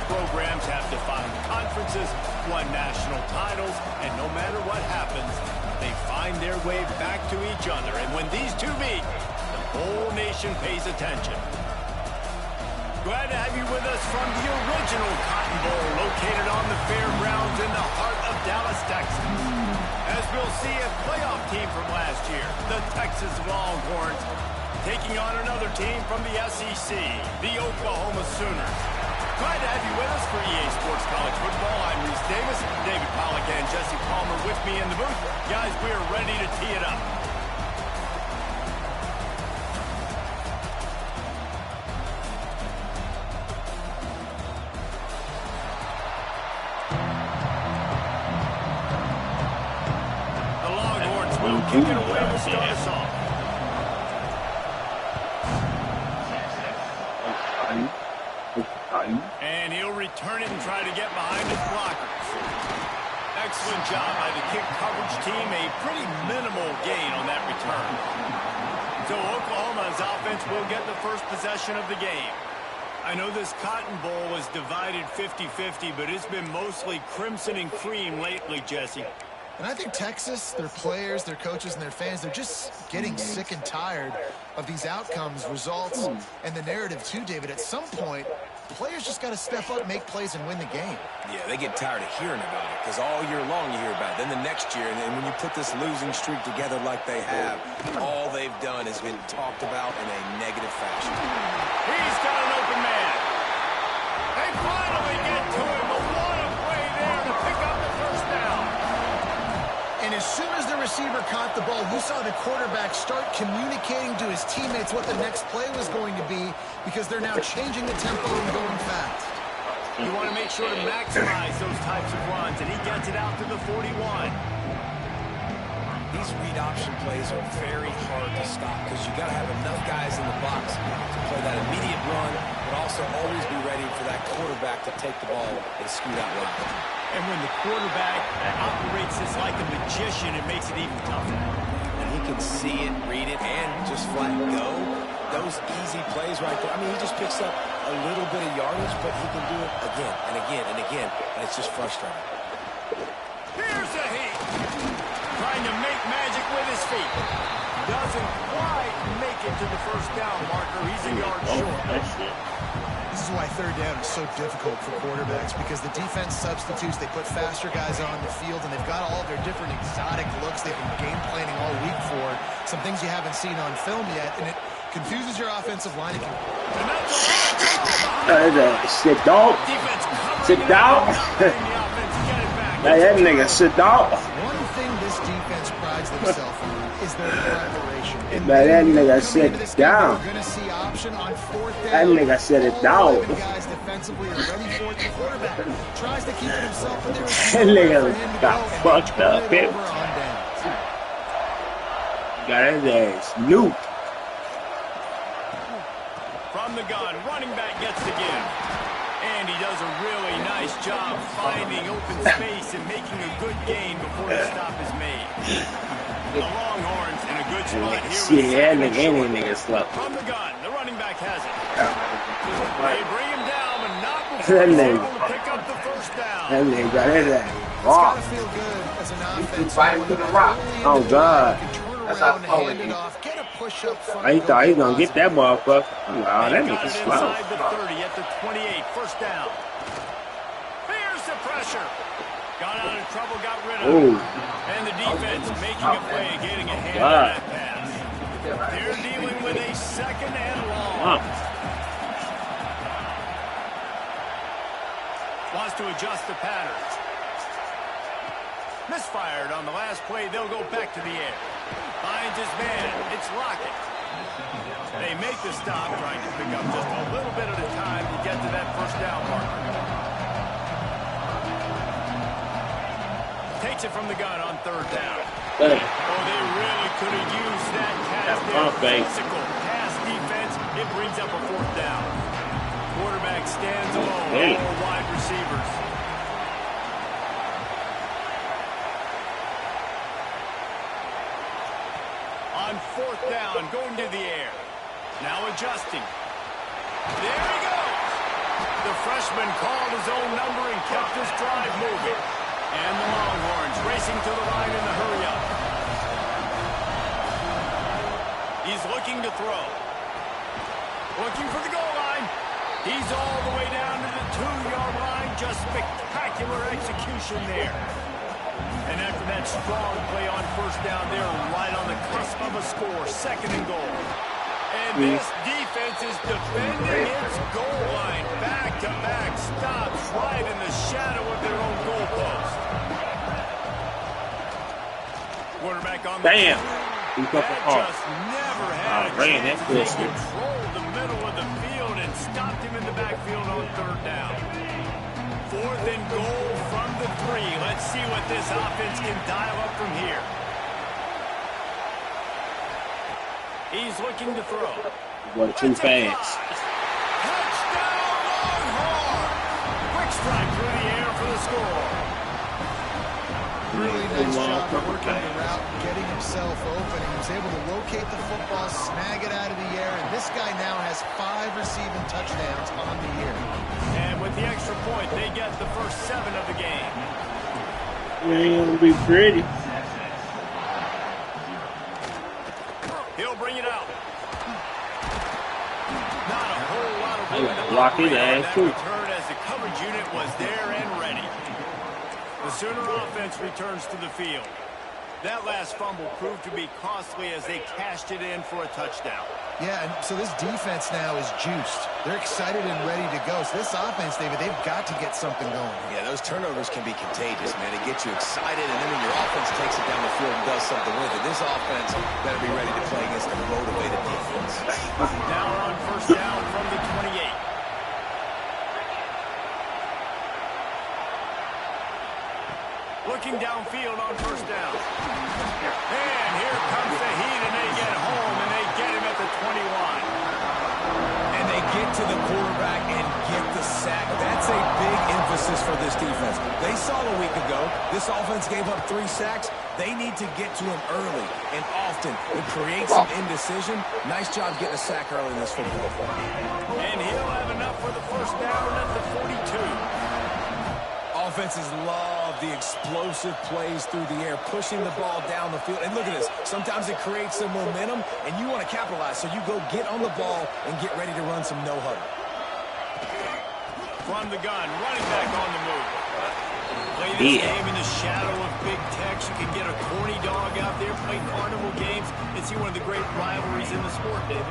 programs have defined conferences, won national titles, and no matter what happens, they find their way back to each other. And when these two meet, the whole nation pays attention. Glad to have you with us from the original Cotton Bowl, located on the fairgrounds in the heart of Dallas, Texas. As we'll see, a playoff team from last year, the Texas Longhorns, taking on another team from the SEC, the Oklahoma Sooners. Glad to have you with us for EA Sports College Football. I'm Reese Davis, David Pollack and Jesse Palmer with me in the booth. Guys, we are ready to tee it up. The Longhorns will kick it away to start us off. And he'll return it and try to get behind his blockers. Excellent job by the kick coverage team. A pretty minimal gain on that return. So Oklahoma's offense will get the first possession of the game. I know this Cotton Bowl was divided 50-50, but it's been mostly crimson and cream lately, Jesse. And I think Texas, their players, their coaches, and their fans, they're just getting sick and tired of these outcomes, results, and the narrative too, David. At some point, players just got to step up, make plays, and win the game. Yeah, they get tired of hearing about it because all year long you hear about it. Then the next year, and then when you put this losing streak together like they have, all they've done has been talked about in a negative fashion. He's got an open man. They finally get to him, but what a play there to pick up the first down. And as soon as the receiver caught the ball, you saw the quarterback start communicating to his teammates what the next play was going to be because they're now changing the tempo and going fast. You want to make sure to maximize those types of runs, and he gets it out to the 41. These read option plays are very hard to stop because you got to have enough guys in the box to play that immediate run, but also always be ready for that quarterback to take the ball and scoot out wide. And when the quarterback operates this like a magician, it makes it even tougher. And he can see it, read it, and just flat go. Those easy plays right there. I mean, he just picks up a little bit of yardage, but he can do it again and again and again, and it's just frustrating. Here's a heat. Trying to make magic with his feet. Doesn't quite make it to the first down marker. He's a yard short. This is why third down is so difficult for quarterbacks because the defense substitutes, they put faster guys on the field, and they've got all their different exotic looks they've been game planning all week for, some things you haven't seen on film yet, and it confuses your offensive line. Sit down. Sit down. That nigga sit down. One thing this defense prides themselves on is their preparation. And that nigga sit down. We're going to see option on fourth down. That nigga sit it down. The guys defensively are ready for it. The quarterback tries to keep it himself, but there's that nigga got fucked up. Got his ass nuked. From the gun, running back gets the give. And he does a really nice job finding open space and making a good gain before the stop is made. The Longhorns in a good spot here. From the gun, the running back has it. They bring him down, but not before he's able to pick up the first down. That nigga got his ass. It's got to feel good as an offense. Oh, God. That's how I thought he was going to get that motherfucker. Wow, that nigga's slow. Inside the 30 at the 28, first down. Here's the pressure. Got out of trouble, got rid of it. And the defense making a play, getting a hand on that pass. They're dealing with a second and long. Wants to adjust the pattern. Misfired on the last play. They'll go back to the air. Finds his man. It's Lockett. They make the stop, trying to pick up just a little bit at a time to get to that first down marker. Takes it from the gun on third down. Oh, they really could have used that pass there. Physical pass defense. It brings up a fourth down. Quarterback stands alone. All wide receivers. On fourth down, going to the air. Now adjusting. There he goes. The freshman called his own number and kept his drive moving. And the Longhorns racing to the line in the hurry-up. He's looking to throw. Looking for the goal line. He's all the way down to the 2-yard line. Just spectacular execution there. And after that strong play on first down, they're right on the cusp of a score. 2nd and goal. And this defense is defending its goal line. Back-to-back stops right in the shadow of their own goalpost. Quarterback on the Damn. That just never had a chance. They controlled the middle of the field and stopped him in the backfield on 3rd down. 4th and goal from the 3. Let's see what this offense can dial up from here. He's looking to throw. What, too fast. Touchdown, Longhorn! Quick strike through the air for the score. Really nice job of working the route, getting himself open. He was able to locate the football, snag it out of the air, and this guy now has 5 receiving touchdowns on the year. And with the extra point, they get the first 7 of the game. It ain't gonna be pretty. He'll bring it out. Not a whole lot of room to block his operate on ass that too. return as the coverage unit was there and ready. The Sooner offense returns to the field. That last fumble proved to be costly as they cashed it in for a touchdown. Yeah, and so this defense now is juiced. They're excited and ready to go. So this offense, David, they've got to get something going. Yeah, those turnovers can be contagious, man. It gets you excited, and then when your offense takes it down the field and does something with it, this offense better be ready to play against a motivated defense. Now on first down from the 28. Looking downfield on first down. And here comes the heat, and they get home, and they get him at the 21. And they get to the quarterback and get the sack. That's a big emphasis for this defense. They saw a week ago, this offense gave up 3 sacks. They need to get to him early and often and create some indecision. Nice job getting a sack early in this football. And he'll have enough for the first down at the 42. Offenses love the explosive plays through the air, pushing the ball down the field. And look at this. Sometimes it creates some momentum, and you want to capitalize. So you go get on the ball and get ready to run some no-huddle. From the gun, running back on the move. Play this game in the shadow of Big Tex. You can get a corny dog out there, play carnival games, and see one of the great rivalries in the sport, David.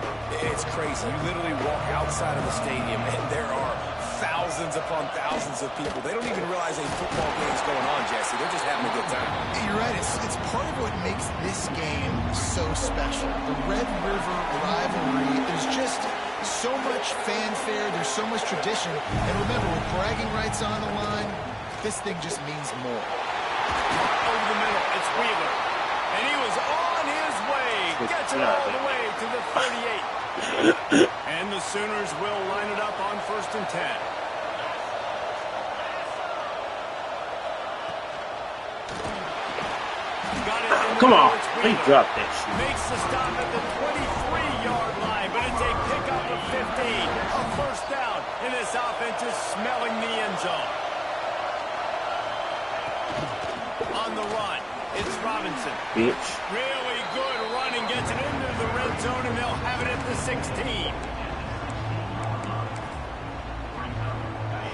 It's crazy. You literally walk outside of the stadium, and there are thousands upon thousands of people. They don't even realize a football game is going on, Jesse. They're just having a good time. You're right. It's part of what makes this game so special. The Red River rivalry, there's just so much fanfare. There's so much tradition. And remember, with bragging rights on the line, this thing just means more. Over the middle, it's Wheeler. And he was on his way. Gets it all the way to the 38. And the Sooners will line it up on 1st and 10. Got it. Come on. He dropped that shit. Makes the stop at the 23-yard line, but it's a pickup of 15. A first down, and this offense is smelling the end zone. On the run, it's Robinson. Bitch. Really good running, gets it into the red zone, and they'll have it at the 16.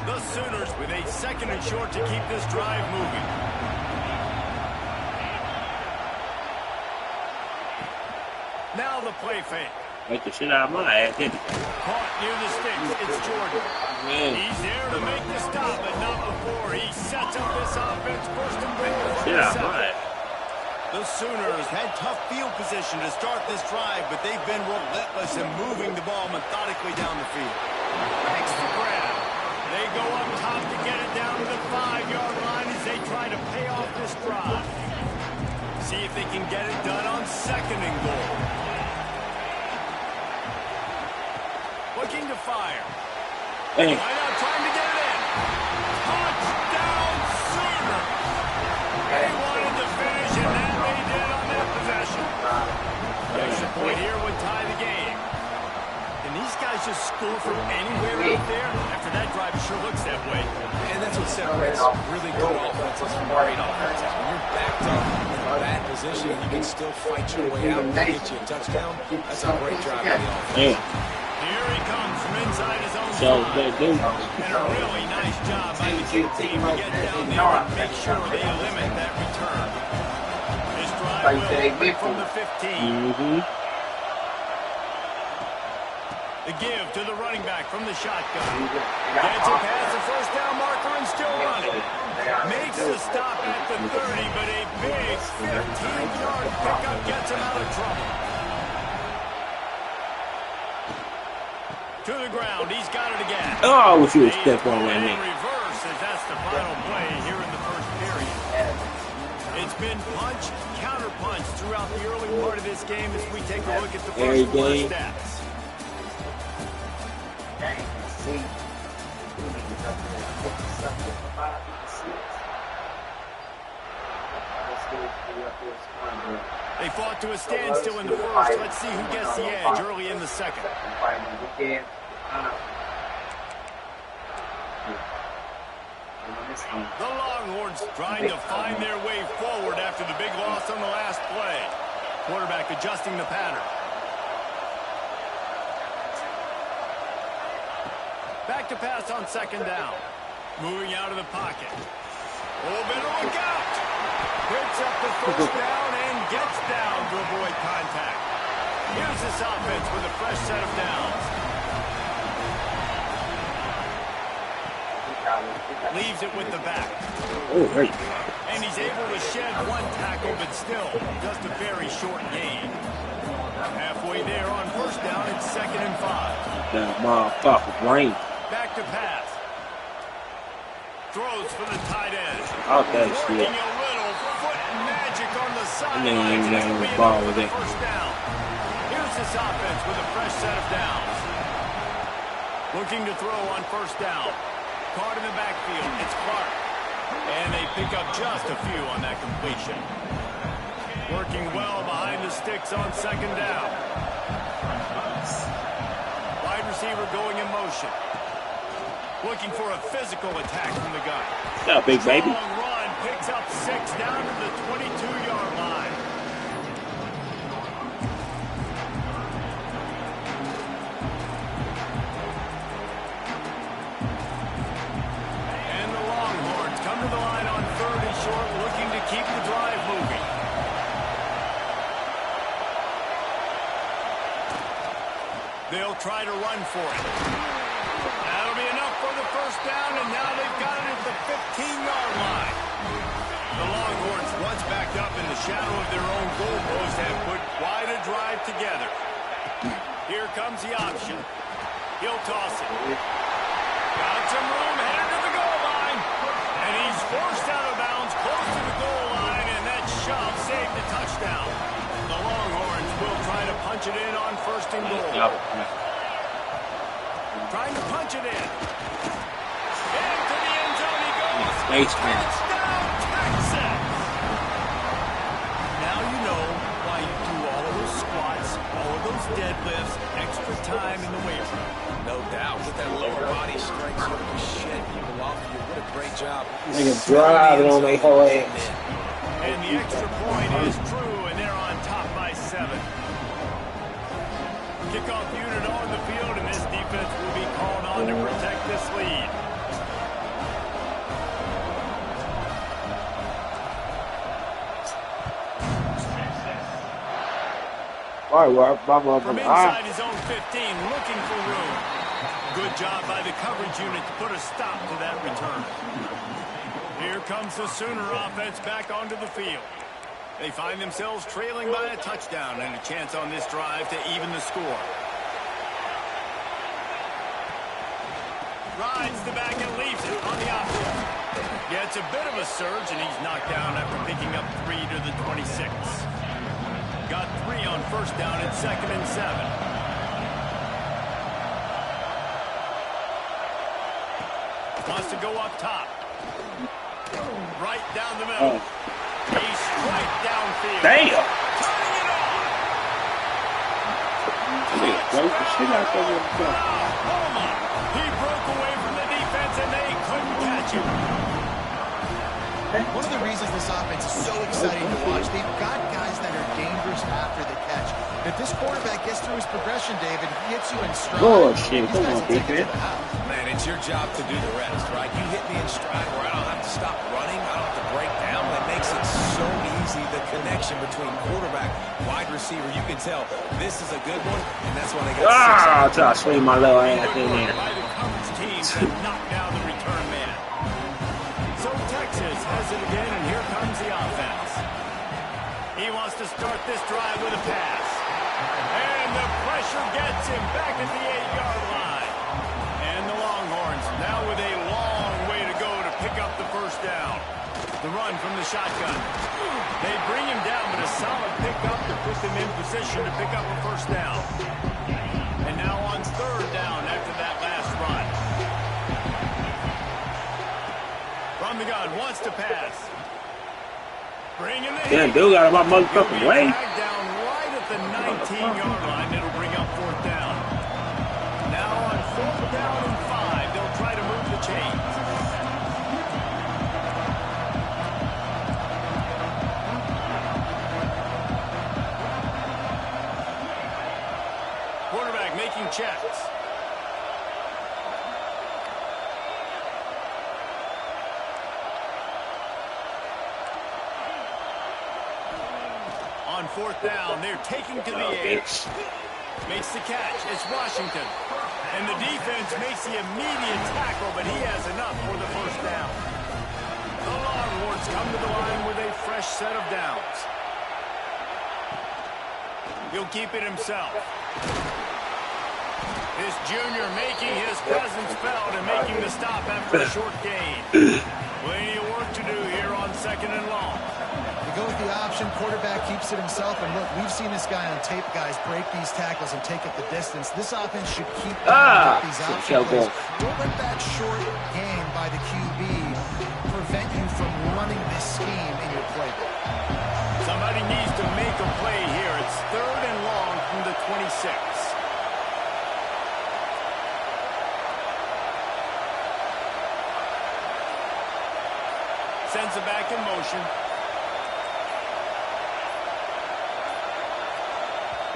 The Sooners with a 2nd and short to keep this drive moving. Now the play fake. Make the shit out of my ass, didn't it? Caught near the sticks. It's Jordan. Man. He's there to make the stop, but not before. He sets up this offense 1st and goal from Shit the out of 7. my ass. The Sooners had tough field position to start this drive, but they've been relentless in moving the ball methodically down the field. Makes the grab. They go up top to get it down to the 5-yard line as they try to pay off this drive. See if they can get it done on 2nd and goal. Looking to fire. Hey. Right out, trying to get it in. Touchdown, Sooners. They wanted to finish, and that they did on that possession. Extra point here would tie the game. Can these guys just score from anywhere out there? After that drive, sure sure looks that way. And that's what separates really good offenses from great offenses. When you're backed up in a bad position, you can still fight your way out and get you a touchdown. That's a great drive by the offense. Yeah. Here he comes from inside his own So line. they do. And a really nice job by the kick team to get down there and make sure they limit that return. This drive will from the 15. The give to the running back from the shotgun. Gets a pass, a first down marker, and still running. Makes the stop at the 30, but a big 15-yard pickup gets him out of trouble. To the ground, he's got it again. Oh, I wish you would step on right In now. reverse, as that's the final play here in the first period. It's been punch, counter punch throughout the early part of this game as we take a look at the first quarter stats. They fought to a standstill in the first. Let's see who gets the edge early in the second. The Longhorns trying to find their way forward after the big loss on the last play. Quarterback adjusting the pattern. Back to pass on second down. Moving out of the pocket. Oh, better look out. Picks up the first down and gets down to avoid contact. Here's this offense with a fresh set of downs. Leaves it with the back. Oh, great. And he's able to shed one tackle, but still just a very short gain. Halfway there on first down, it's 2nd and 5. That motherfucker brain. Back to pass. Throws for the tight end. Out that Working shit. a little foot magic on the And then sidelines. he got the ball with it. First down. Here's this offense with a fresh set of downs. Looking to throw on first down. Caught in the backfield. It's Clark. And they pick up just a few on that completion. Working well behind the sticks on second down. Wide receiver going in motion. Looking for a physical attack from the gun. What's up, big baby? Long run, picks up 6 down to the 22-yard line. And the Longhorns come to the line on 3rd and short, looking to keep the drive moving. They'll try to run for it. That'll be enough for the first down, and now they've got it at the 15-yard line. The Longhorns, once backed up in the shadow of their own goalpost, have put quite a drive together. Here comes the option. He'll toss it. Got some room, headed to the goal line. And he's forced out of bounds, close to the goal line, and that shove saved the touchdown. The Longhorns will try to punch it in on 1st and goal. Trying to punch it in. Into the end zone he goes. Touchdown, Texas! Now you know why you do all of those squats, all of those deadlifts, extra time in the weight room. No doubt. With that lower body strength, so you shed people off you. What a great job. Nigga driving on their whole ass. And the extra point is true, and they're on top by 7. Kickoff unit on the field, and this defense will be called on to protect this lead. From inside his own 15, looking for room. Good job by the coverage unit to put a stop to that return. Here comes the Sooner offense back onto the field. They find themselves trailing by a touchdown and a chance on this drive to even the score. Rides the back and leaves it on the option. Gets a bit of a surge, and he's knocked down after picking up 3 to the 26. Got 3 on first down at 2nd and 7. Wants to go up top. Right down the middle. He's straight downfield. Damn! Turning it on. Broke the shit out of him. He broke away from the defense and 2. One of the reasons this offense is so exciting to watch, they've got guys that are dangerous after the catch. If this quarterback gets through his progression, David, he hits you in stride. Oh, shit. Come on, defense. Man, it's your job to do the rest, right? You hit me in stride where I don't have to stop running. I don't have to break down. That makes it so easy, the connection between quarterback, wide receiver. You can tell this is a good one, and that's why they got I'll try to swing my little ass in there. By the Conference team to knock down the return man. So Texas has it again, and here comes the offense. He wants to start this drive with a pass. And the pressure gets him back at the 8-yard line. And the Longhorns now with a long way to go to pick up the first down. The run from the shotgun. They bring him down, but a solid pickup to put them in position to pick up a first down. And now on third down after that last run. From the gun, wants to pass. Bringing the Damn, dude got about motherfucking way. Down right at the 19-yard line. It'll bring up fourth down. Now on fourth down and 5, they'll try to move the chains. Quarterback making checks. On fourth down, they're taking to the air. Makes the catch. It's Washington. And the defense makes the immediate tackle, but he has enough for the first down. The Longhorns come to the line with a fresh set of downs. He'll keep it himself. This junior making his presence felt and making the stop after a short gain. Plenty of work to do here on second and long. Go with the option, quarterback keeps it himself, and look, we've seen this guy on tape, guys, break these tackles and take it the distance. This offense should keep these option plays. Don't let that short gain by the QB prevent you from running this scheme in your playbook. Somebody needs to make a play here. It's third and long from the 26. Sends it back in motion.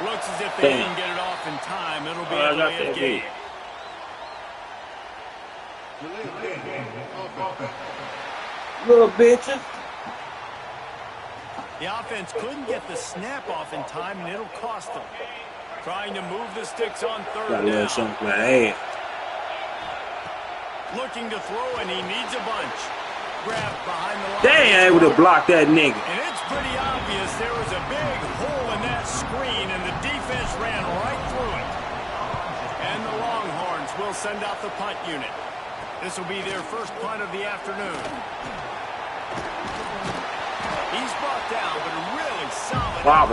Looks as if they didn't get it off in time. It'll be a delayed game. Little bitches. The offense couldn't get the snap off in time, and it'll cost them. Trying to move the sticks on third down. Looking to throw, and he needs a bunch. Grabbed behind the line. They ain't able to block that nigga. And it's pretty obvious there was a big hole in that screen, and the defense ran right through it. And the Longhorns will send out the punt unit. This will be their first punt of the afternoon. He's brought down, but a really solid pick up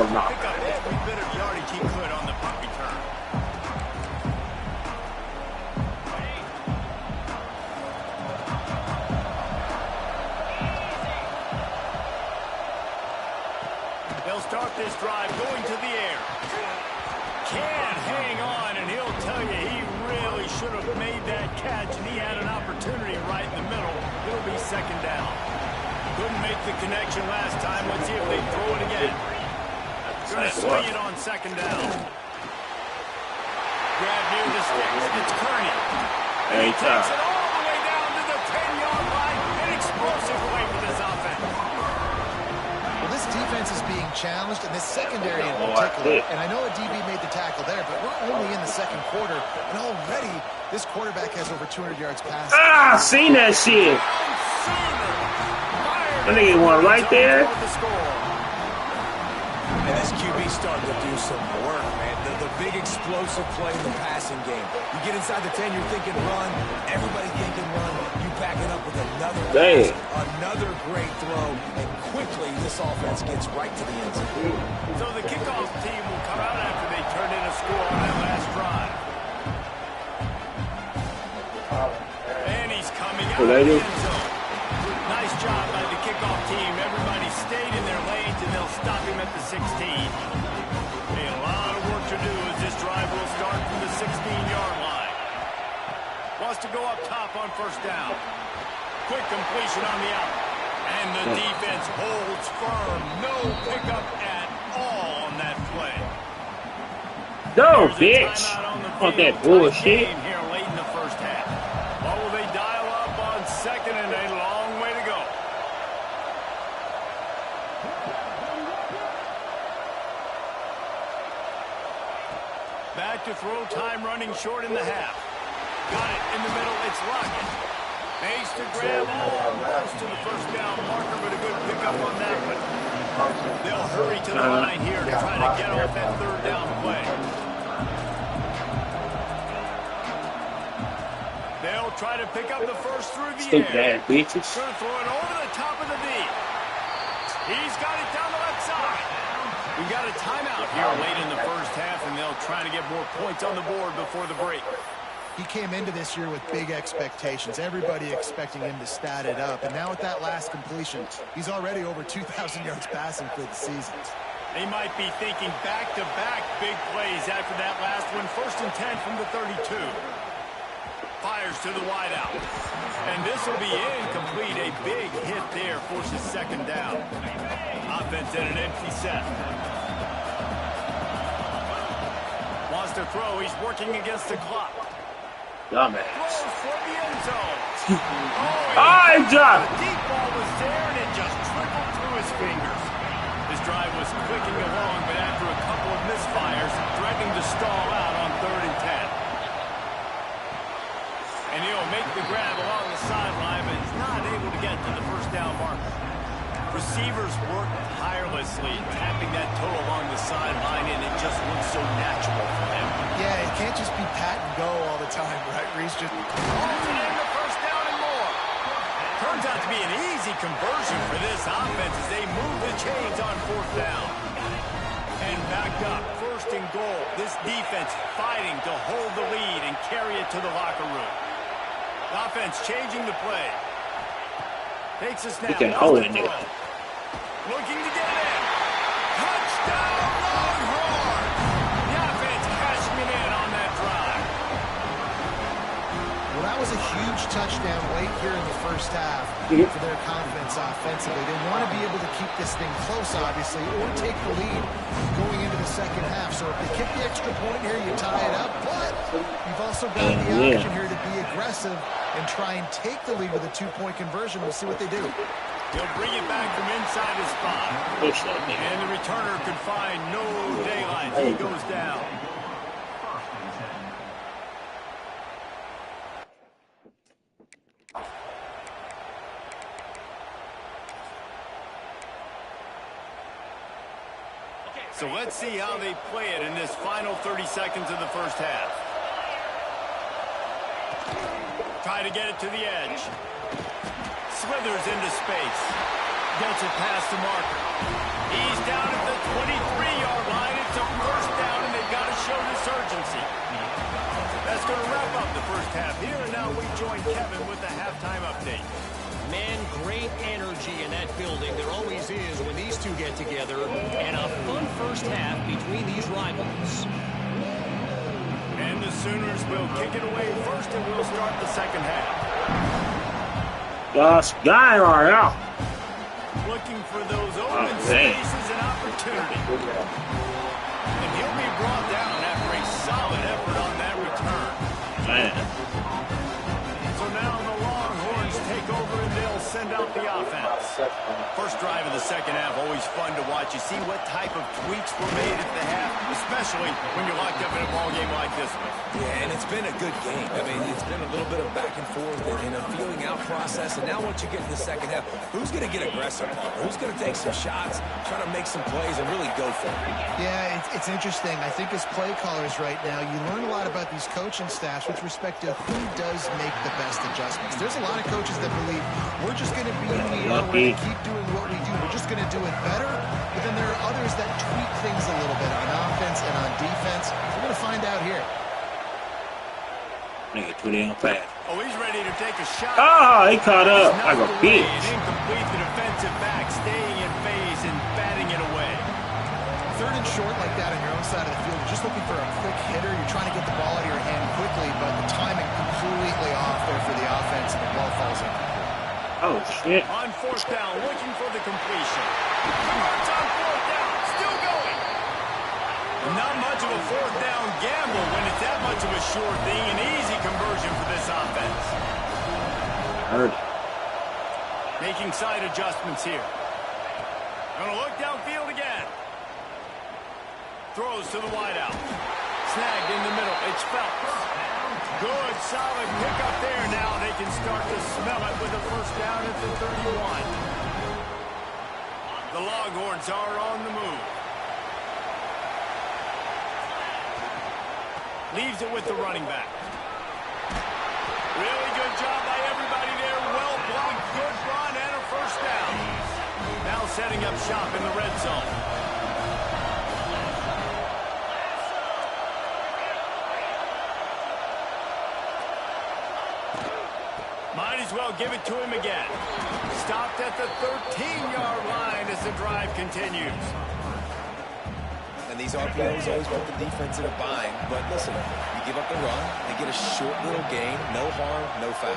every bit of yardage he could on the punt return. They'll start this drive going to the air. Can't hang on, and he'll tell you he really should have made that catch, and he had an opportunity right in the middle. It'll be second down. Couldn't make the connection last time. Let's see if they throw it again. Going to swing it on second down. Grab near the sticks. It's Kearney. And he takes it all the way down to the 10-yard line. An explosive play for this offense. Well, this defense is being challenged, and this secondary in particular. And I know a DB made the tackle there, but we're only in the second quarter, and already this quarterback has over 200 yards passing. I seen that shit. That nigga one right there. And this QB starting to do some work, man. The big explosive play in the passing game. You get inside the 10, you're thinking run. Everybody thinking run. You back it up with another pass, another great throw, and quickly this offense gets right to the end zone. So the kickoff team will come out after they turn in a score on that last drive. And he's coming out of the end zone. Nice job by the kickoff team. Everybody stayed in their lanes, and they'll stop him at the 16. A lot of work to do as this drive will start from the 16-yard line. Wants to go up top on first down. Quick completion on the out. And the defense holds firm. No pickup at all on that play. No, bitch. On that bullshit. Here late in the first half. What will they dial up on second and a long way to go? Back to throw, time running short in the half. Got it in the middle, it's Lockett. Makes the grab almost to the first down marker, but a good pickup on that one. They'll hurry to the line here to try to get off that third down play. They'll try to pick up the first through the air. Bitches. Going to throw it over the top of the V. He's got it down the left side. We got a timeout here late in the first half, and they'll try to get more points on the board before the break. He came into this year with big expectations. Everybody expecting him to stat it up. And now with that last completion, he's already over 2,000 yards passing for the season. They might be thinking back-to-back big plays after that last one. 1st and 10 from the 32. Fires to the wideout. And this will be incomplete. A big hit there forces second down. Offense in an empty set. Wants to throw. He's working against the clock. Dumbass. Throws for the end zone. I dropped. The deep ball was there, and it just trickled through his fingers. His drive was clicking along, but after a couple of misfires, threatening to stall out on 3rd and 10. And he'll make the grab along the sideline, but he's not able to get to the first down marker. Receivers work tirelessly, tapping that toe along the sideline, and it just looks so natural for him. Yeah, it can't just be pat and go all the time, right? Reese just... Alternating the first down and more. Turns out to be an easy conversion for this offense as they move the chains on 4th down. And back up, 1st and goal. This defense fighting to hold the lead and carry it to the locker room. Offense changing the play. Takes a snap. You can hold it there. Looking to get it in. Touchdown, Longhorns! The offense cashing it in on that drive. Well, that was a huge touchdown late here in the first half for their confidence offensively. They want to be able to keep this thing close, obviously, or take the lead going into the second half. So if they kick the extra point here, you tie it up. But you've also got the option here to be aggressive and try and take the lead with a 2-point conversion. We'll see what they do. He'll bring it back from inside his spot. And the returner could find no daylight. He goes down. So let's see how they play it in this final 30 seconds of the first half. Try to get it to the edge. Slithers into space. Gets it past the marker. He's down at the 23-yard line. It's a first down, and they've got to show this urgency. That's going to wrap up the first half here, and now we join Kevin with the halftime update. Man, great energy in that building. There always is when these two get together. And a fun first half between these rivals. And the Sooners will kick it away first, and we'll start the second half. Guy are out. Looking for those open spaces and opportunity. And he'll be brought down after a solid effort on that return. Man. So now the Longhorns take over and they'll send out the offense. First drive of the second half, always fun to watch. You see what type of tweaks were made at the half, especially when you're locked up in a ball game like this one. Yeah, and it's been a good game. I mean, it's been a little bit of back and forth and a feeling out process. And now once you get to the second half, who's going to get aggressive? Who's going to take some shots, try to make some plays, and really go for it? Yeah, it's interesting. I think as play callers right now, you learn a lot about these coaching staffs with respect to who does make the best adjustments. There's a lot of coaches that believe we're just going to be who we are. We're going to keep doing what we do. We're just going to do it better. But then there are others that tweak things a little bit on offense and on defense. We're going to find out here. Nigga, 20 on fast. Oh, he's ready to take a shot. Oh, he caught up like a bitch. Incomplete, the defensive back staying in phase and batting it away. 3rd and short like that on your own side of the field. You're just looking for a quick hitter. You're trying to get the ball out of your hand quickly, but the timing completely off there for the offense, and the ball falls in. Oh, shit. On fourth down, looking for the completion. Converts on fourth down, still going. Not much of a fourth down gamble when it's that much of a sure thing. An easy conversion for this offense. Heard it. Making side adjustments here. Gonna look downfield again. Throws to the wideout. Snagged in the middle. It's Phelps. Good, solid pickup there. Now they can start to smell it with a first down at the 31. The Longhorns are on the move. Leaves it with the running back. Really good job by everybody there. Well blocked, good run, and a first down. Now setting up shop in the red zone. Might as well give it to him again. Stopped at the 13-yard line as the drive continues. And these RPOs always put the defense in a bind. But listen, you give up the run, they get a short little gain, no harm, no foul.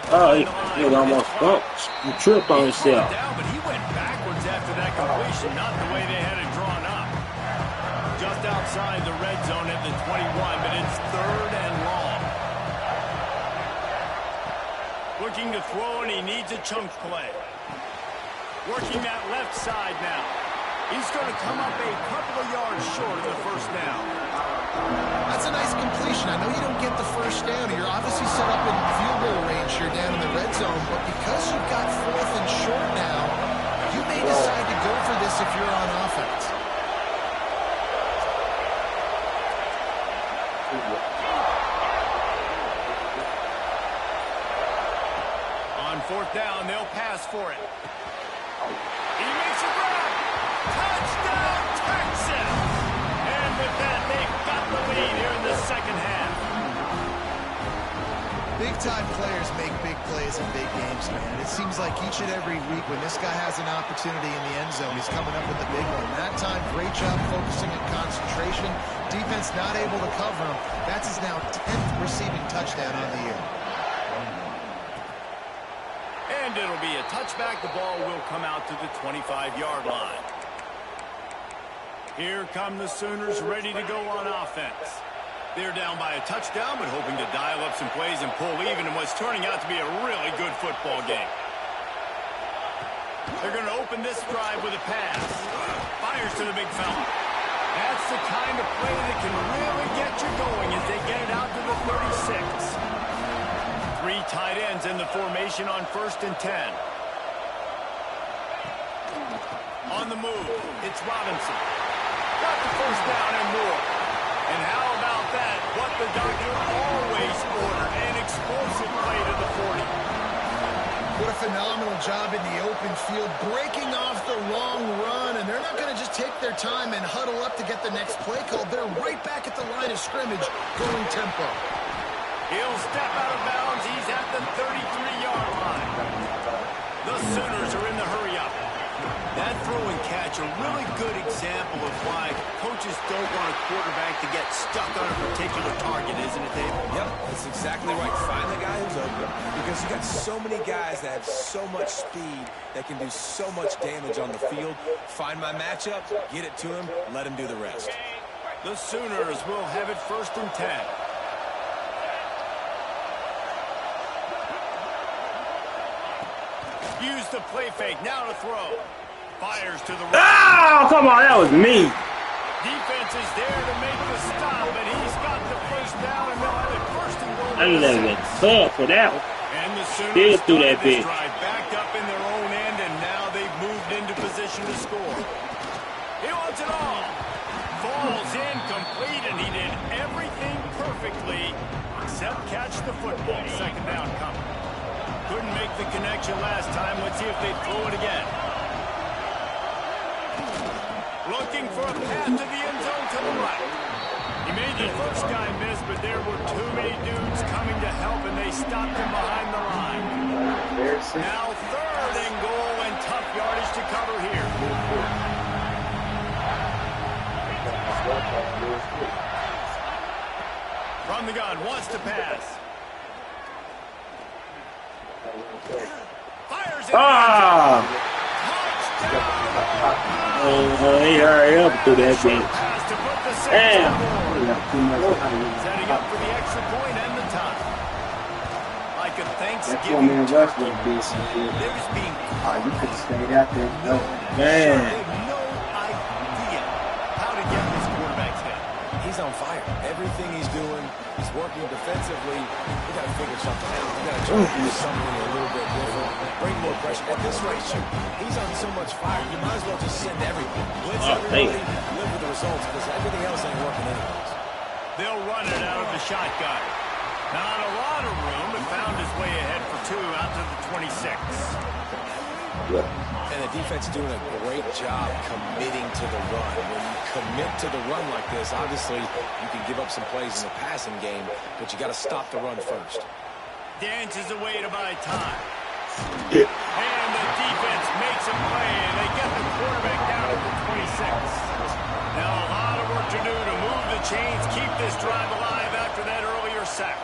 Oh, he almost bumped. He tripped on himself. Down, but he went backwards after that completion, not the way they had it drawn up. Just outside the red zone at the 21, but it's third and long. Looking to throw, and he needs a chunk play. Working that left side now. He's going to come up a couple of yards short of the first down. That's a nice completion. I know you don't get the first down. You're obviously set up in field goal range here down in the red zone, but because you've got fourth and short now, you may decide to go for this if you're on offense. On fourth down, they'll pass for it. He makes a grab. Touchdown, Texas! And with that, they've got the lead here in the second half. Big-time players make big plays in big games, man. It seems like each and every week when this guy has an opportunity in the end zone, he's coming up with a big one. That time, great job focusing on concentration. Defense not able to cover him. That's his now 10th receiving touchdown on the year. And it'll be a touchback. The ball will come out to the 25-yard line. Here come the Sooners ready to go on offense. They're down by a touchdown, but hoping to dial up some plays and pull even in what's turning out to be a really good football game. They're going to open this drive with a pass. Fires to the big fella. That's the kind of play that can really get you going as they get it out to the 36. Three tight ends in the formation on 1st and 10. On the move, it's Robinson. Got the first down and more. And how about that? What the doctor always ordered, an explosive play to the 40. What a phenomenal job in the open field, breaking off the long run, and they're not going to just take their time and huddle up to get the next play called. They're right back at the line of scrimmage, going tempo. He'll step out of bounds. He's at the 33-yard line. The Sooners are in the hurry-up. That throw and catch, a really good example of why coaches don't want a quarterback to get stuck on a particular target, isn't it, Dave? Yep, that's exactly right. Find the guy who's open, because you got so many guys that have so much speed that can do so much damage on the field. Find my matchup, get it to him, let him do the rest. The Sooners will have it 1st and 10. Use the play fake, now to throw. Fires to the right. Oh, come on, that was me. Defense is there to make the stop, and he's got the first down, and they'll have it 1st and goal. I let it tough for that one. And the Sooners Still through that this bitch. drive backed up in their own end, and now they've moved into position to score. He wants it all. Falls incomplete, and he did everything perfectly except catch the football. Second down coming. Couldn't make the connection last time. Let's see if they throw it again. Looking for a path to the end zone to the right. He made the first guy miss, but there were too many dudes coming to help, and they stopped him behind the line. Now 3rd and goal, and tough yardage to cover here. From the gun, wants to pass. Fires it. Ah! He hurry up through that bitch. Damn! Setting up for the extra point and the tie. Like a Thanksgiving Man, Rush would be some shit. There's being You could have stayed out there. no Man. idea how to get this quarterback's head. He's on fire. Everything he's doing, he's working defensively. We got to figure something out. We got to try to do something a little bit different. Bring more pressure. At this rate, shoot, he's on so much fire. You might as well just send everything. Blitz everybody, live with the results, because everything else ain't working anyways. They'll run it out of the shotgun. Not a lot of room, but found his way ahead for 2 out to the 26. And the defense doing a great job committing to the run. When you commit to the run like this, obviously you can give up some plays in the passing game, but you got to stop the run first. Dances away to buy time. And the defense makes a play, and they get the quarterback down at the 26. Now a lot of work to do to move the chains, keep this drive alive after that earlier sack.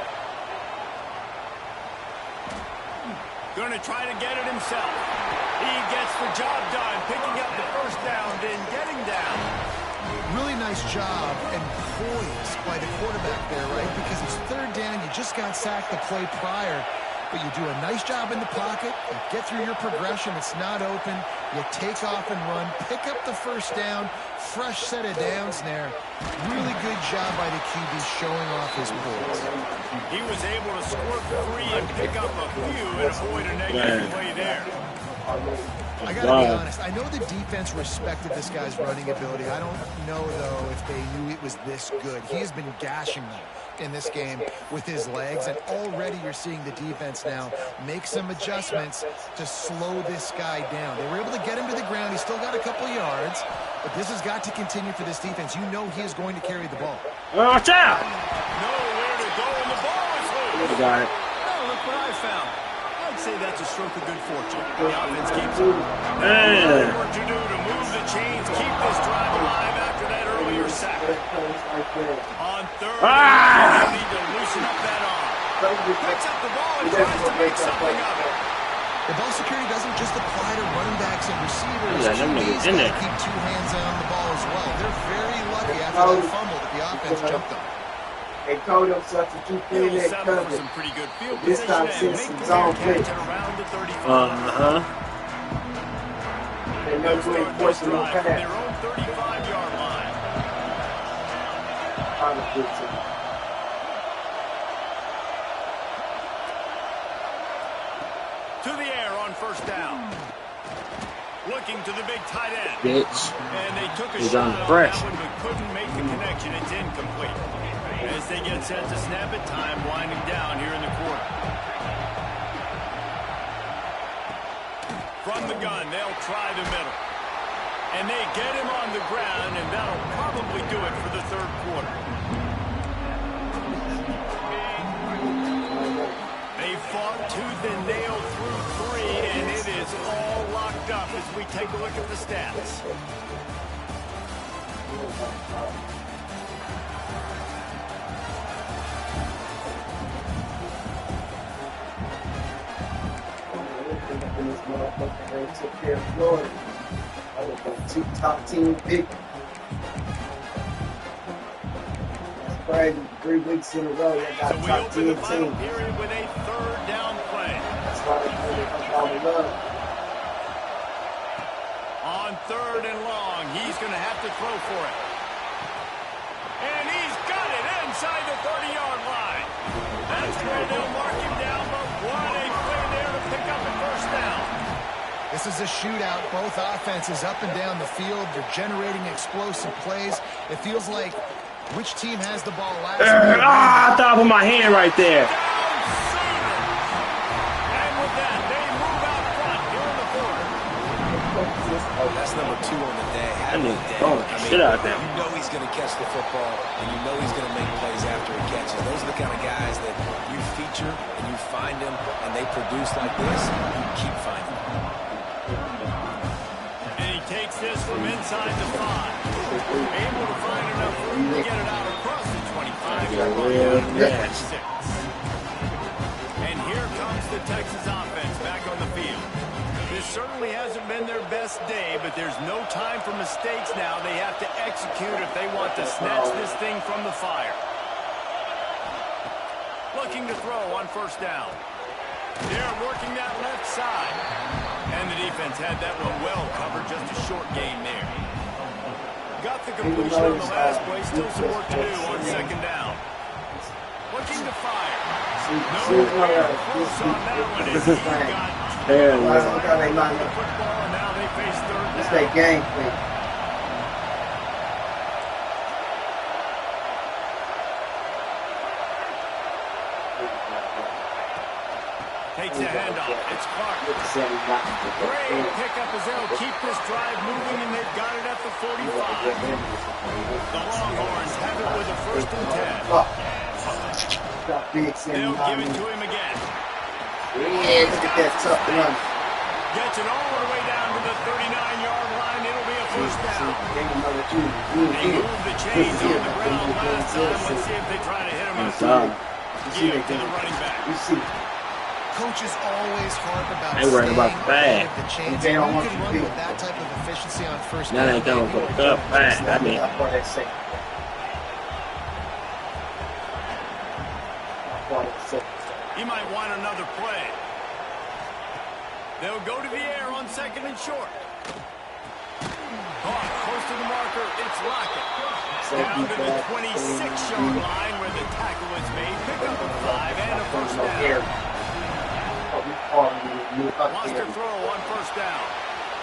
Going to try to get it himself. He gets the job done, picking up the first down, then getting down. Really nice job and poise by the quarterback there, right? Because it's 3rd down. You just got sacked the play prior. But you do a nice job in the pocket. You get through your progression. It's not open. You take off and run. Pick up the first down. Fresh set of downs there. Really good job by the QB showing off his poise. He was able to squirt free and pick up a few and avoid a negative play there. I gotta be honest, I know the defense respected this guy's running ability. I don't know, though, if they knew it was this good. He has been gashing them in this game with his legs, and already you're seeing the defense now make some adjustments to slow this guy down. They were able to get him to the ground. He's still got a couple yards, but this has got to continue for this defense. You know he is going to carry the ball. Watch out! Nowhere to go, and the ball is loose. You got it. Oh, look what I found. I'd say that's a stroke of good fortune. The offense keeps it. Man. Work to do to move the chains, keep this drive alive after that earlier sack. On 3rd, they need to loosen up that arm. Picks up the ball and tries to make something of it. The ball security doesn't just apply to running backs and receivers. Yeah, them niggas in there. Keep 2 hands on the ball as well. They're very lucky after that fumble that the offense jumped on. They called up substitute He'll play that settle for coverage. some pretty good field This position time and since make it's the all fair play. catch at around the 35. They know Start who this enforcing no drive from pass. their own 35-yard line. To the air on 1st down. Looking to the big tight end. Bitch. And they took a He's shot on on fresh. that one, but couldn't make the connection. It's incomplete. As they get set to snap it, time winding down here in the quarter. From the gun, they'll try the middle. And they get him on the ground, and that'll probably do it for the 3rd quarter. They fought tooth and nail through 3, and it is all locked up as we take a look at the stats. Took care of Florida. I was the 2 top team pick. That's crazy. 3 weeks in a row, they got So we top open the 10 final teams. period with a 3rd down play. That's why they come all the love. On 3rd and long, he's going to have to throw for it. And he's got it inside the 30-yard line. That's where they'll mark him down, but what a play there to pick up a 1st down. This is a shootout. Both offenses up and down the field. They're generating explosive plays. It feels like which team has the ball last. I thought I put my hand right there. Down sooner. And with that, they move out front here in the quarter. That's number 2 on the day. I need to throw the shit out there. You know he's going to catch the football, and you know he's going to make plays after he catches. Those are the kind of guys that you feature and you find them, and they produce like this. You keep finding them. And he takes this from inside the 5. Able to find enough room to get it out across the 25-yard line. Yes. And here comes the Texas offense back on the field. This certainly hasn't been their best day, but there's no time for mistakes now. They have to execute if they want to snatch this thing from the fire. Looking to throw on first down. They're working that left side. And the defense had that one well covered, just a short gain there. Got the completion on the last play, still some work to do on second down. Looking to fire. No close on that one as he got the football, and now they face third down. It's that game thing. Takes a handoff. It's Clark. Great pickup as they'll keep this drive moving, and they've got it at the 45. The Longhorns have it with a 1st and 10. They'll give it to him again. Yeah, look at that tough run. Gets it all the way down to the 39-yard line. It'll be a first down. They moved the chains on the ground last time. Let's see if they try to hit him up. Give to the running back. Coaches always harp about They worry about staying fast. ahead of the chains. You can run with that type of efficiency on first Now down. they going for the fast. I mean, He might want another play. They'll go to the air on 2nd and short. Caught close to the marker. It's Lockett. Down to the 26-yard line where the tackle is made. Pick up a 5 and a first down. Lost their throw on first down.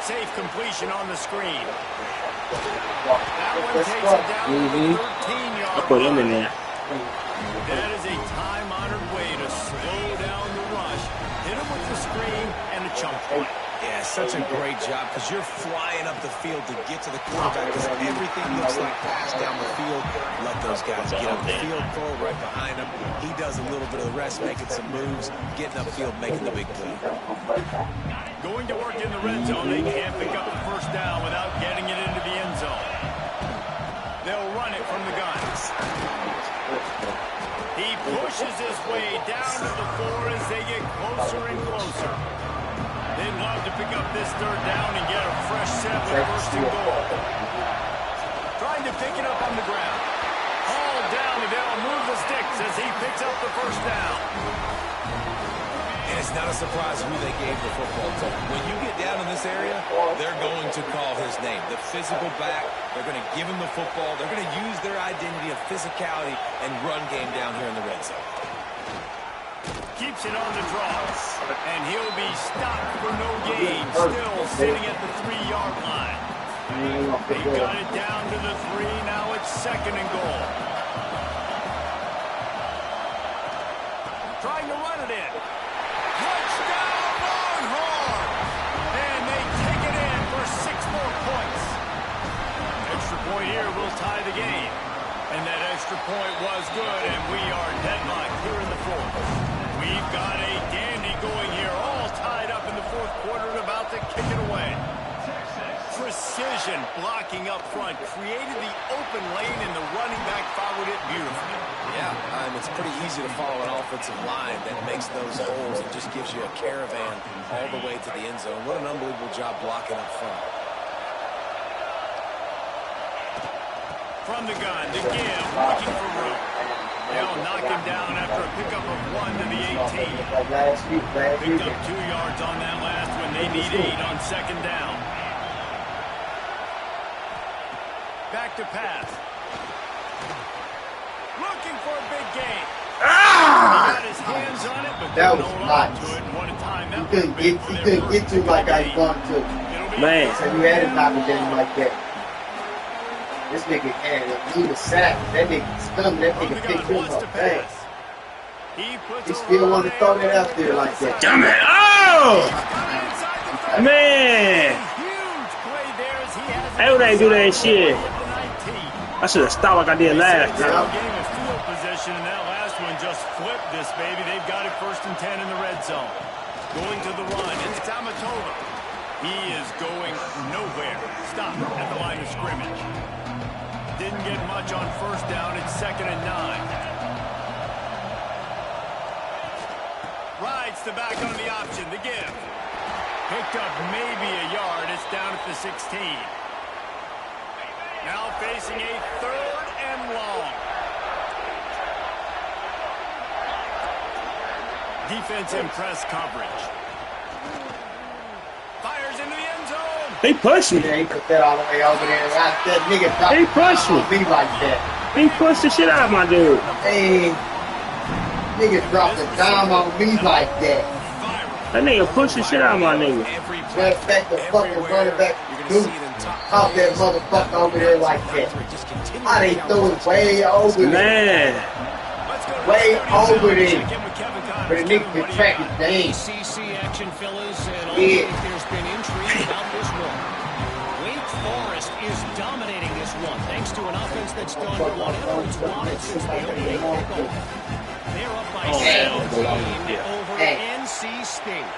Safe completion on the screen. That one takes it down to the 13-yard I put him in line. there. That is a time-honored way to slow down the rush. Hit him with the screen and a chunk play. Yeah, such a great job because you're flying up the field to get to the quarterback because everything looks like pass down the field. Let those guys get up the field, throw it right behind him. He does a little bit of the rest, making some moves, getting upfield, making the big play. Going to work in the red zone. They can't pick up the first down without getting it into the end zone. They'll run it from the gun. He pushes his way down to the 4 as they get closer and closer. They'd love to pick up this third down and get a fresh set with 1st and goal. Trying to pick it up on the ground. Hauled down, and they'll move the sticks as he picks up the first down. And it's not a surprise who they gave the football to. When you get down in this area, they're going to call his name. The physical back, they're going to give him the football. They're going to use their identity of physicality and run game down here in the red zone. Keeps it on the draw. And he'll be stopped for no gain. Still sitting at the 3-yard line. They got it down to the 3. Now it's 2nd and goal. Trying to run it in. Touchdown, Longhorn! And they take it in for 6 more points. Extra point here will tie the game. And that extra point was good, and we are deadlocked here in the 4th. We've got a dandy going here, all tied up in the 4th quarter and about to kick it away. Precision blocking up front created the open lane, and the running back followed it beautifully. Yeah, it's pretty easy to follow an offensive line that makes those holes and just gives you a caravan all the way to the end zone. What an unbelievable job blocking up front. From the gun, to give, looking for room. They'll knock him down after a pickup of 1 to the 18. Picked up 2 yards on that last one. They need 8 on 2nd down. Back to pass. Looking for a big gain. He got his hands on it, but that was hold on nice. to it. What a time that He couldn't get to like I wanted to. Man. So you had to knock it down like that. This nigga had he was sacked. That nigga stunned. That nigga picked him up fast. He still wanted to throw that out there like that. Damn it. Oh! Man. How would they do that shit? I should have stopped like I did last time. Getting a field position, and that last one just flipped this baby. They've got it 1st and 10 in the red zone. Going to the run. It's Tamatova. He is going nowhere. Stop at the line of scrimmage. Didn't get much on 1st down. It's 2nd and 9. Rides the back on the option. The give. Picked up maybe a yard. It's down at the 16. Now facing a 3rd and long. Defense in press coverage. Fires into the end zone. He pushed me. Yeah, he put that all the way over there. That nigga dropped He pushed me. me like that. He pushed the shit out of my dude. Hey, nigga dropped a dime on me like that. That nigga pushed the shit out of my nigga. Matter of fact, the fucking running back dude caught that motherfucker over there like that. How they threw it way over there. Man. Way over there. But the nigga can track his name. ACC action, fellas, and only if there's been intrigue about this one. Wake Forest is dominating this one, thanks to an offense that's done whatever it's wanted since the opening kickoff. They're up by 17 over NC State.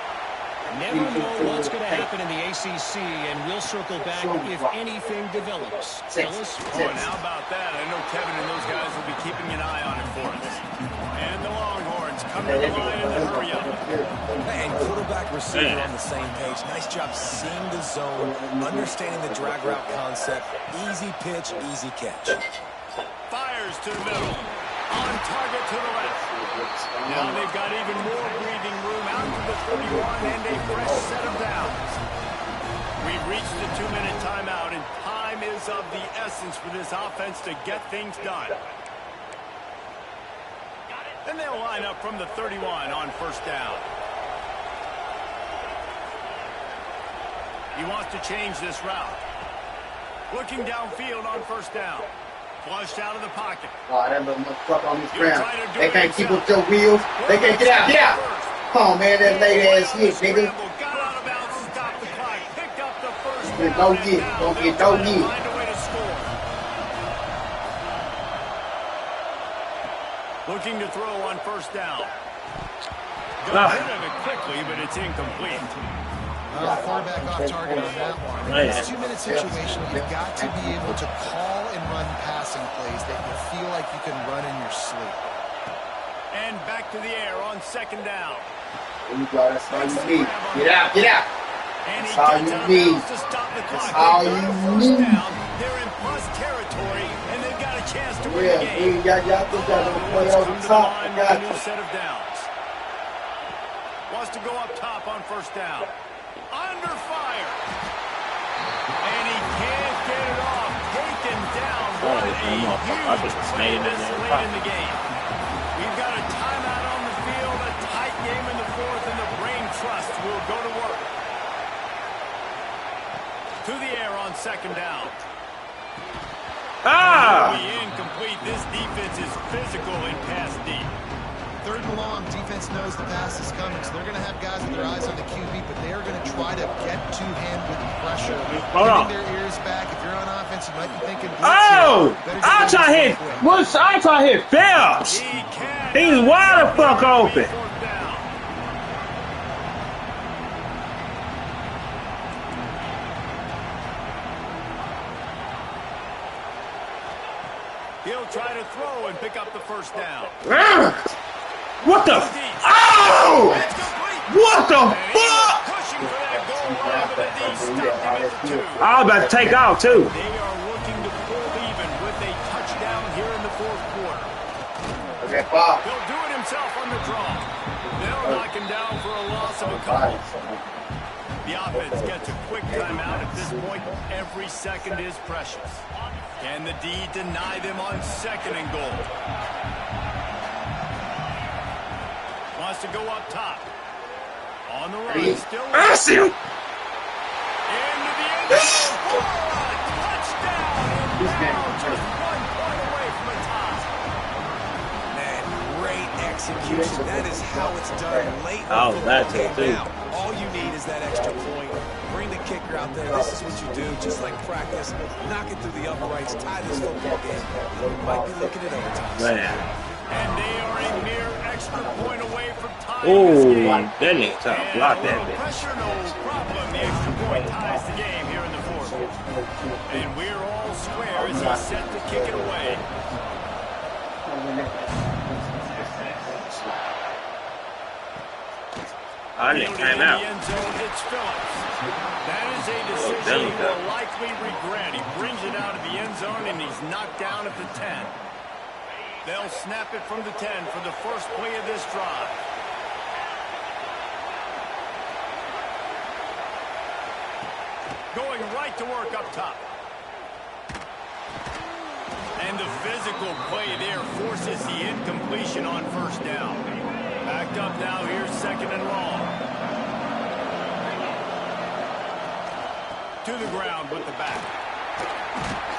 Never know what's going to happen in the ACC, and we'll circle back if anything develops. Fellas? Oh, and how about that? I know Kevin and those guys will be keeping an eye on it for us. And the Longhorns come to the line in the hurry up. And quarterback receiver on the same page. Nice job seeing the zone, understanding the drag route concept. Easy pitch, easy catch. Fires to the middle. On target to the left. Now they've got even more breathing room out to the 31 and a fresh set of downs. We've reached the 2-minute timeout, and time is of the essence for this offense to get things done. And they'll line up from the 31 on first down. He wants to change this route. Looking downfield on first down. Flushed out of the pocket. Oh, that little motherfucker on this ground. They can't keep up your wheels. They can't get out. Get out. Come on, man. That late ass hit, nigga. Got out of bounds to stop the clock. Picked up the first Don't get. Don't get. Don't get. Find a way to score. Looking to throw on first down. Got rid of it quickly, but it's incomplete. Quarterback off target on that one. In this 2-minute situation, you've got to be able to call and run passing plays that you feel like you can run in your sleep. And back to the air on second down. There you go. That's all you need. Get out. Get out. And That's all you need. To stop the clock. That's all you need. Down. They're in plus territory, and they've got a chance to win the game. Y'all think y'all gonna play over top? I got New you. set of downs. Wants to go up top on first down. Under fire. And he can't get it off. Taken down. What a huge play this late in the game. We've got a timeout on the field, a tight game in the fourth, and the brain trust will go to work. To the air on second down. Ah! Be incomplete. This defense is physical and pass deep. 3rd and long, defense knows the pass is coming, so they're going to have guys with their eyes on the QB, but they are going to try to get to him with pressure. Hold on. Their ears back. If you're on offense, you might be thinking, Oh! I'll try to hit. I'll try to hit Phelps. He's wide the fuck open. He'll try to throw and pick up the first down. What the? Oh! What the fuck? I was about to take off too. They are looking to pull even with a touchdown here in the fourth quarter. Okay, Bob. He'll do it himself on the draw. They'll knock him down for a loss of a couple. The offense gets a quick timeout. At this point, every second is precious. Can the D deny them on second and goal? Wants to go up top. On the run, still. I see him. Into the end zone for a touchdown. And now just 1 point away from a tie. Man, great execution. That is how it's done late. Oh, that's it too. Now, all you need is that extra point. Bring the kicker out there. This is what you do, just like practice. Knock it through the uprights. Tie this football game. We might be looking at overtime. Man. And they are a mere extra point away from tying Oh, this game. that nigga trying to block that bitch. Pressure, no problem. The extra point ties the game here in the fourth. And we're all square as he's set to kick it away. I didn't time out. It's Phillips. That is a decision he will likely regret. He brings it out of the end zone, and he's knocked down at the 10. They'll snap it from the 10 for the first play of this drive. Going right to work up top. And the physical play there forces the incompletion on first down. Backed up now, here's 2nd and long. To the ground with the back.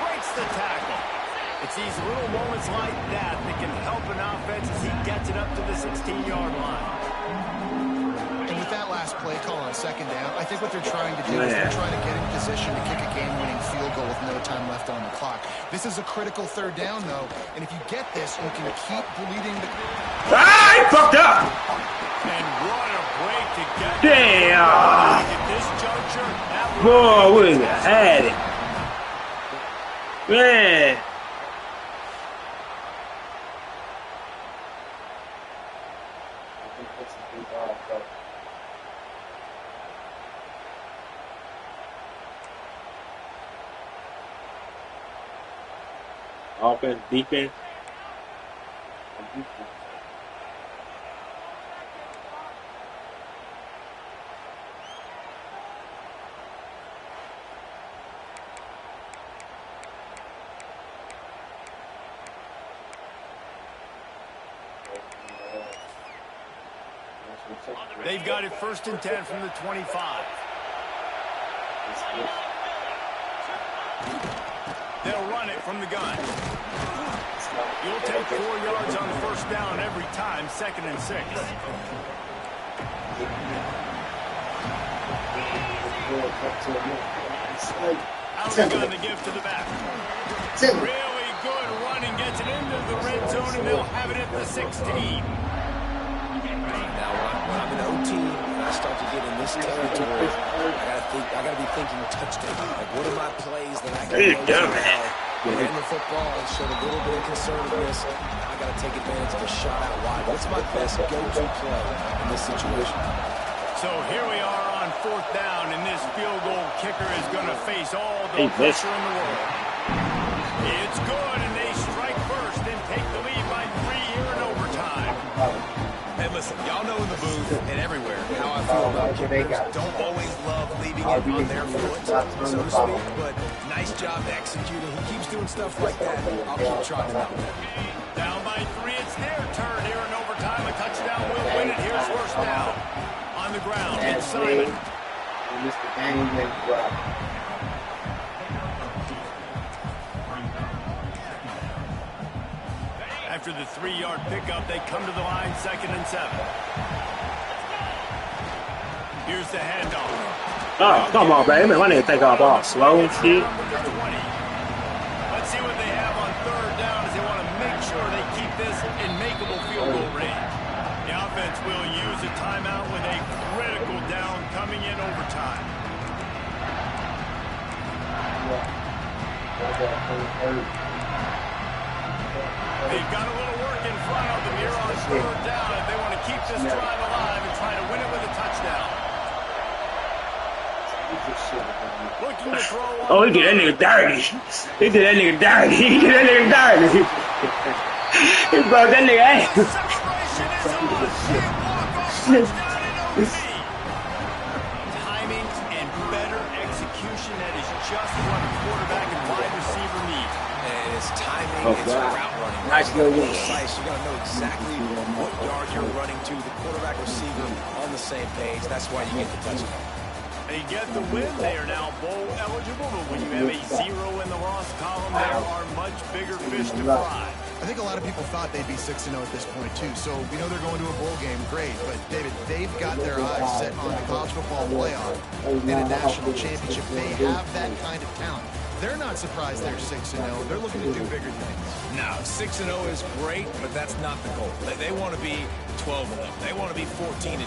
Breaks the tackle. It's these little moments like that that can help an offense as he gets it up to the 16-yard line. And with that last play call on 2nd down, I think what they're trying to do is they're trying to get in position to kick a game-winning field goal with no time left on the clock. This is a critical 3rd down, though, and if you get this, you can keep bleeding the... Ah, he fucked up! And what a break to get. Damn! At this juncture, that Boy, we had it. Man. Offense, defense. They've got it 1st and 10 from the 25. They'll run it from the gun. You'll take 4 yards on 1st down every time, 2nd and 6. Out of the gun to give to the back. Really good running, gets it into the red zone, and they'll have it at the 16. Now, when I'm in OT and I start to get in this territory, I gotta be thinking touchdown. Like, what are my plays that I can go to now? Ran the football and showed a little bit of conservativeness. Now I gotta take advantage of a shot out wide. What's my best go-to play in this situation? So here we are on 4th down, and this field goal kicker is going to face all the pressure in the world. It's good, and they strike first and take the lead by 3 here in overtime. Hey, listen, y'all know in the booth and everywhere how I feel about kickers. Don't always love leaving it on their foot, so to speak, but nice job executing. He keeps doing stuff like that. I'll keep trotting out there. Down by 3, it's their turn here in overtime. A touchdown will win it. Here's 1st down. On the ground, it's Simon. After the 3-yard pickup, they come to the line, 2nd and 7. Here's the handoff. Oh, come on, baby. I need to take off all slow and shit. Let's see what they have on 3rd down as they want to make sure they keep this in makeable field goal range. The offense will use a timeout with a critical down coming in overtime. They've got a little work in front of them here on 3rd down if they want to keep this drive alive and try to win it with a touchdown. Looking to throw on. Oh, he did that nigga dirty. He did that nigga dirty. He did that nigga dirty. He broke that nigga ass. Celebration is on. Walk-off touchdown in OT. Timing and better execution, that is just what a quarterback and wide receiver need. And it's timing, it's route running. Nice little win. Precise. You got to know exactly what yard you're running to. The quarterback receiver on the same page. That's why you get the touchdown. They get the win. They are now bowl eligible, but when you have a 0 in the loss column, there are much bigger fish to fry. I think a lot of people thought they'd be 6-0 at this point, too. So we know they're going to a bowl game. Great. But, David, they've got their eyes set on the college football playoff and a national championship. They have that kind of talent. They're not surprised they're 6-0. They're looking to do bigger things. No, 6-0 is great, but that's not the goal. They want to be 12-0. They want to be 14-0.